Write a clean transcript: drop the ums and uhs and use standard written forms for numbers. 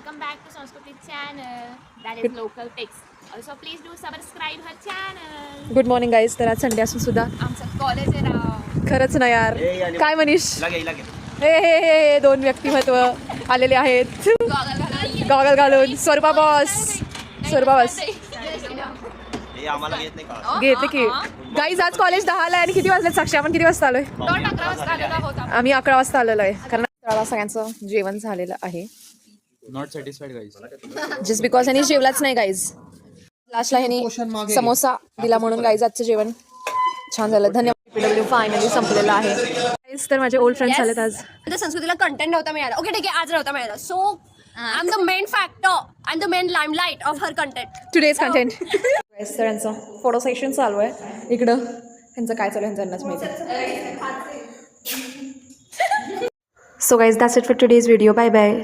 welcome back to Sanskriti channel that is local pics. Also please do subscribe her channel. Good morning guys. तर आज Sunday असून सुद्धा आमचं college आहे राव. खरंच ना यार. काय मनीष, हे हे हे दोन व्यक्तिमत्व आलेले आहेत गॉगल घालून. स्वरूपा बॉस, स्वरूपा बॉस घेते की. गाईज आज कॉलेज 10ला आहे आणि किती वाजले साक्षी? आपण किती वाजता आलोय? 11 वाजता आलेला होता. आम्ही 11 वाजता आलेलो आहे कारण 11 सगळ्यांचं जेवण झालेलं आहे. Not satisfied guys. Just because ह्यानी जेवलाच नाही गाईज. लास्टला ह्यानी समोसा दिला म्हणून गाईज आजचं जेवण छान झालं. धन्यवाद. PW फायनली संपलेलं आहे. गाईज तर माझे ओल्ड फ्रेंड्स आलेत आज. संस्कृतीला कंटेंट नव्हता मिळाला. ओके ठीक आहे, आज नव्हता मिळाला. So I am the main factor, I am the main limelight of her content. Today's content. तर यांचं फोटो सेशन चालू आहे इकडं. त्यांचं काय चालू आहे त्यांनाच माहिती. So guys that's it for today's video. Bye bye.